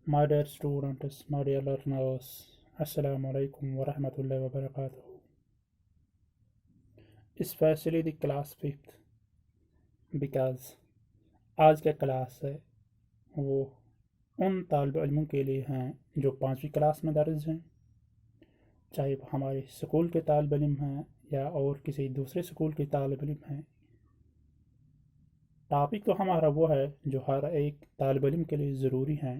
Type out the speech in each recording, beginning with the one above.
My dear students, my dear learners, Assalamu alaikum wa rahmatullahi wa barakatuh. Especially the class 5th because आज का class है वो उन तालिब इल्मों के लिए हैं जो 5वीं क्लास में दर्ज हैं, चाहे वो हमारे स्कूल के तालिब इल्म हैं या और किसी दूसरे स्कूल के तालिब इल्म हैं। टॉपिक तो हमारा वो है जो हर एक तालिब इल्म के लिए ज़रूरी है,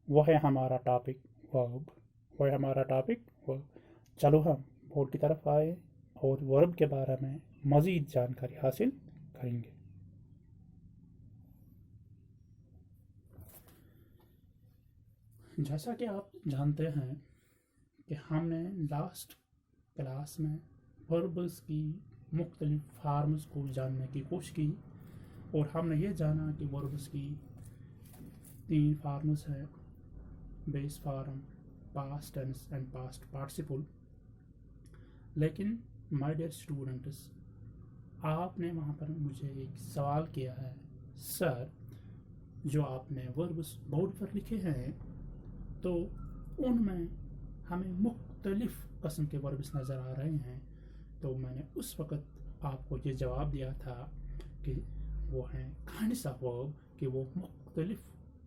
वो है हमारा टॉपिक वर्ब। वो है हमारा टॉपिक वर्ब। चलो हम बोर्ड की तरफ आए और वर्ब के बारे में मज़ीद जानकारी हासिल करेंगे। जैसा कि आप जानते हैं कि हमने लास्ट क्लास में वर्ब्स की मुख्तलिफ फार्म्स को जानने की कोशिश की और हमने ये जाना कि वर्ब्स की 3 फार्म्स हैं: base form, past tense and past participle. लेकिन माय डियर स्टूडेंट्स, आपने वहाँ पर मुझे एक सवाल किया है, सर जो आपने वर्ब्स बोर्ड पर लिखे हैं तो उनमें हमें मुख्तलिफ कस्म के वर्ब्स नज़र आ रहे हैं। तो मैंने उस वक़्त आपको ये जवाब दिया था कि वो हैं काइंड्स ऑफ वर्ब, कि वो मुख्तलिफ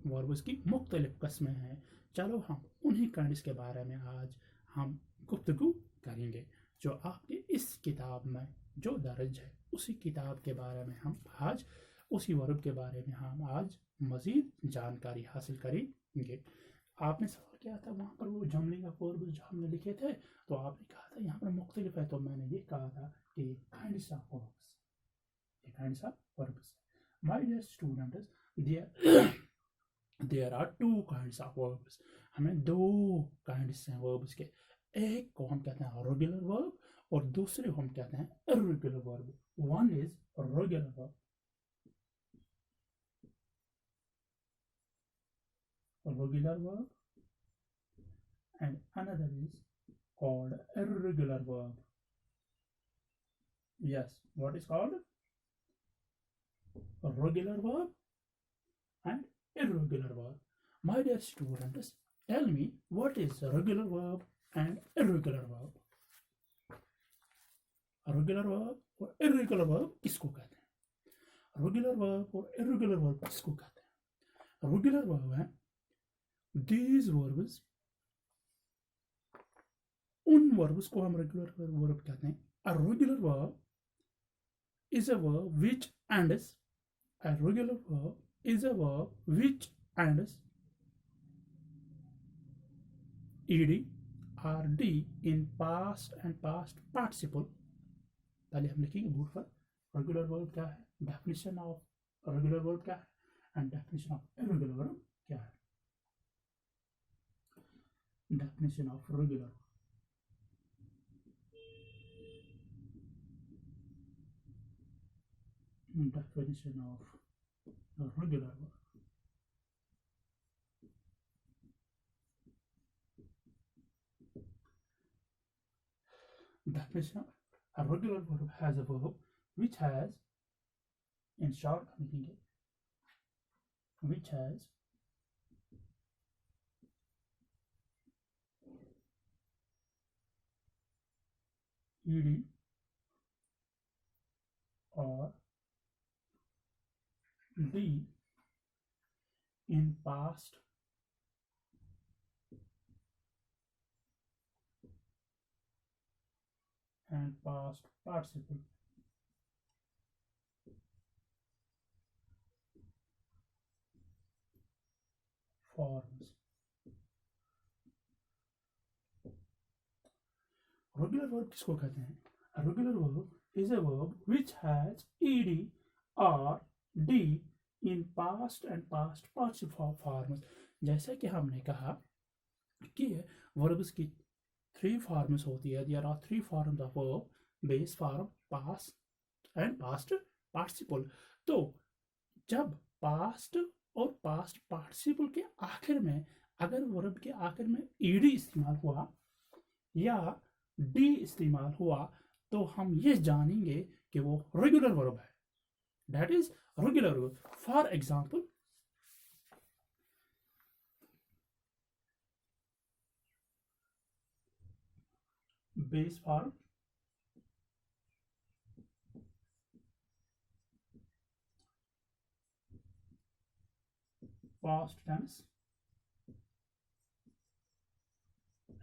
वर्ब्स की मुख्तलिफ कस्में हैं। चलो हम उन्हीं काइंड्स के बारे में आज हम गुफ्तगू करेंगे जो आपकी इस किताब में जो दर्ज है, उसी किताब के बारे में हम आज उसी वर्ब के बारे में हम आज मज़ीद जानकारी हासिल करेंगे। आपने सवाल किया था वहाँ पर वो जमलिंग ऑफ वर्ब्स जो हमने लिखे थे, तो आपने कहा था यहाँ पर मुख्तलिफ है, तो मैंने ये कहा था कि काइंड्स ऑफ वर्ब्स, ये kinds of verbs. My dear students, there are 2 kinds of verbs. हमें 2 काइंड्स हैं वर्ब्स के। एक को हम कहते हैं रेगुलर वर्ब और दूसरे को हम कहते हैं irregular verb. One is regular verb, regular verb, and another is called irregular verb. Yes, what is called regular verb and irregular verb. My dear students, tell me what is regular verb and irregular verb. Regular verb और irregular verb किसको कहते हैं? Regular verb और irregular verb किसको कहते हैं? Regular verb है these verbs, उन verbs को हम regular verb कहते हैं। A regular verb is a verb which ends, a regular verb is a verb which ends ed or d in past and past participle। पहले हम लिखेंगे board पर रेगुलर वर्ब क्या है, डेफिनेशन ऑफ रेगुलर वर्ब क्या है and definition of irregular verb क्या है। Definition of regular, definition of regular verb. Definition: a regular verb has a verb which has, in short, which has ed or d in past and past participle. Forms. Regular verb किसको कहते हैं? A regular verb is a verb which has ed or d in past and past participle forms. जैसा कि हमने कहा कि verbs की 3 forms होती है। There are 3 forms of verb: base form, past and past participle। तो जब past और past participle के आखिर में अगर verb के आखिर में ed इस्तेमाल हुआ या d इस्तेमाल हुआ तो हम ये जानेंगे कि वो रेगुलर वर्ब है। That is regular verb. For example, base form, past tense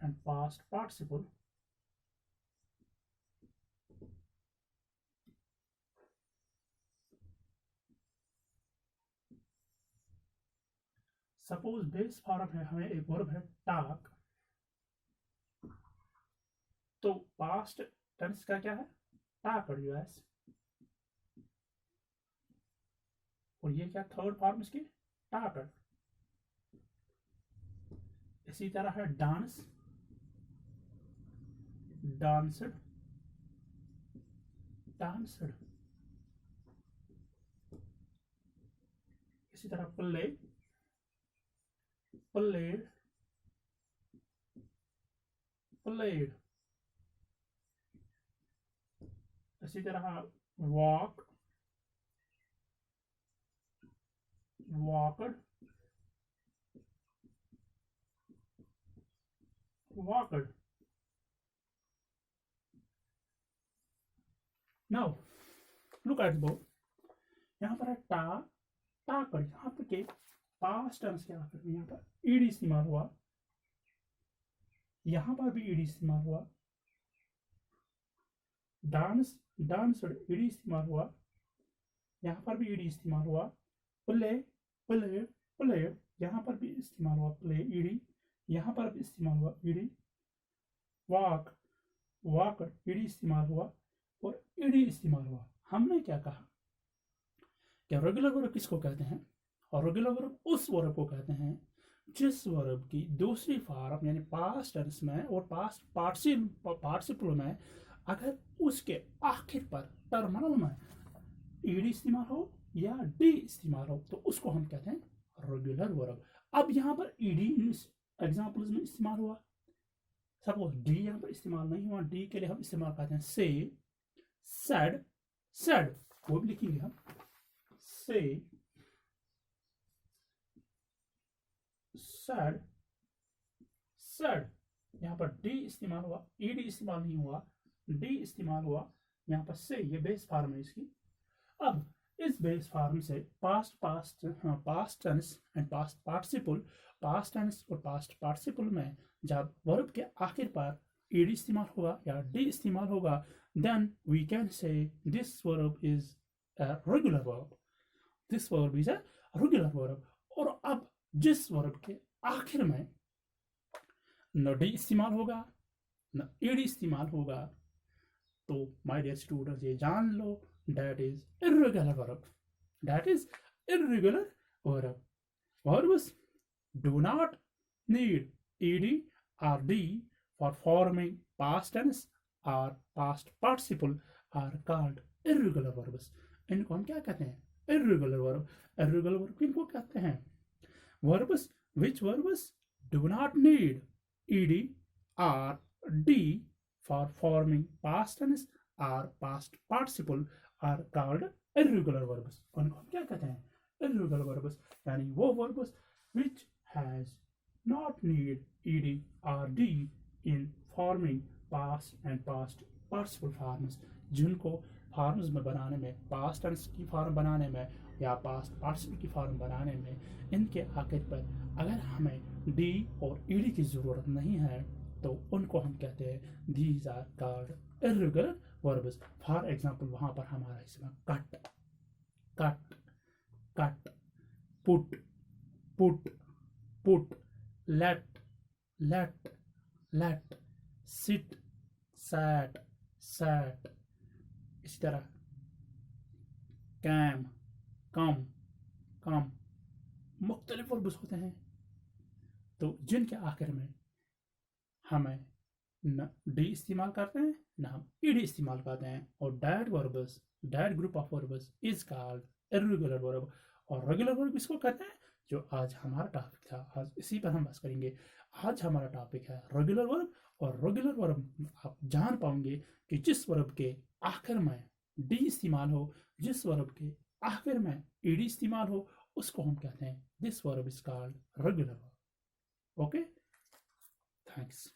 and past participle. Suppose base form है, हमें एक वर्ब है टाक, तो पास्ट टेंस का क्या है, टाक यूएस, और ये क्या थर्ड फॉर्म इसकी, टाकर। इसी तरह है डांस, डांसड, डांसड। इसी तरह प्ले, प्लेड, प्लेड। इसी तरह walk, walked, walked. Now look at board, यहाँ पर है टा, टाकर। यहाँ पर के पास्ट टेंस के आखिर में यहाँ पर ईडी इस्तेमाल हुआ, यहाँ पर भी ईडी इस्तेमाल हुआ, डांस, डांसड ईडी इस्तेमाल हुआ, यहाँ पर भी ईडी इस्तेमाल हुआ, प्ले, प्लेड, प्लेड, यहाँ पर भी इस्तेमाल हुआ प्ले ईडी, यहाँ पर भी इस्तेमाल हुआ ईडी, वॉक, वॉक ईडी इस्तेमाल हुआ और ईडी इस्तेमाल हुआ। हमने क्या कहा कि रेगुलर वर्ब किसको कहते हैं, और रेगुलर वर्ब उस वर्ब को कहते हैं जिस वर्ब की दूसरी फॉर्म यानी पास्ट टेंस में और पास्ट पार्टिसिपल में अगर उसके आखिर पर टर्मिनल में ईडी इस्तेमाल हो या डी इस्तेमाल हो तो उसको हम कहते हैं रेगुलर वर्ब। अब यहाँ पर ईडी एग्जाम्पल्स में इस्तेमाल हुआ, सपोज डी यहाँ पर इस्तेमाल नहीं हुआ, डी के लिए हम इस्तेमाल करते हैं से, सेड, सेड वो भी लिखेंगे हम, से, सेड, सेड। यहाँ पर डी इस्तेमाल हुआ, ईडी इस्तेमाल नहीं हुआ, डी इस्तेमाल हुआ, यहाँ पर से, ये बेस फॉर्म है इसकी। अब इस बेस फॉर्म से past tense and past participle, past tense और पास्ट पार्टिसिपल में जब वर्ब के आखिर पर ईडी इस्तेमाल होगा या डी इस्तेमाल होगा, then we can say this verb is a regular verb, this verb is a regular verb. और अब जिस वर्ब के आखिर में न डी इस्तेमाल होगा न ईडी इस्तेमाल होगा, तो माय डियर स्टूडेंट्स ये जान लो, that is irregular verb, that is irregular verb. Verbs do not need ed or d for forming past tense or past participle are called irregular verbs. इनको हम क्या कहते हैं, irregular verb. irregular verb किनको कहते हैं, verbs which verbs do not need ed or d for forming past tense or past participle are called irregular verbs. उनको हम क्या कहते हैं, irregular verbs, यानी वो verbs which has not need ed or d in forming past and past participle forms, जिनको forms में बनाने में, पास्ट टेंस की फॉर्म बनाने में या पास्ट पार्टिसिपल की फॉर्म बनाने में इनके आखिर पर अगर हमें डी और ईडी की ज़रूरत नहीं है तो उनको हम कहते हैं these are called irregular verbs. For example वहाँ पर हमारा इसमें cut, cut, cut, put, put, put, let, let, let, sit, sat, sat. इसी तरह कैम, कम, कम, मुख्तलिफ वर्ब्स होते हैं तो जिनके आखिर में हमें न डी इस्तेमाल करते हैं न हम ईडी इस्तेमाल करते हैं, और that verbs, that group of verbs is called irregular verb. और रेगुलर वर्ब इसको कहते हैं जो आज हमारा टॉपिक था, आज इसी पर हम बात करेंगे। आज हमारा टॉपिक है रेगुलर वर्ब, और रेगुलर वर्ब आप जान पाओगे कि जिस वर्ब के आखिर में डी इस्तेमाल हो, जिस वर्ब के आखिर में ईडी इस्तेमाल हो, उसको हम कहते हैं this verb is called regular verb. Okay, thanks.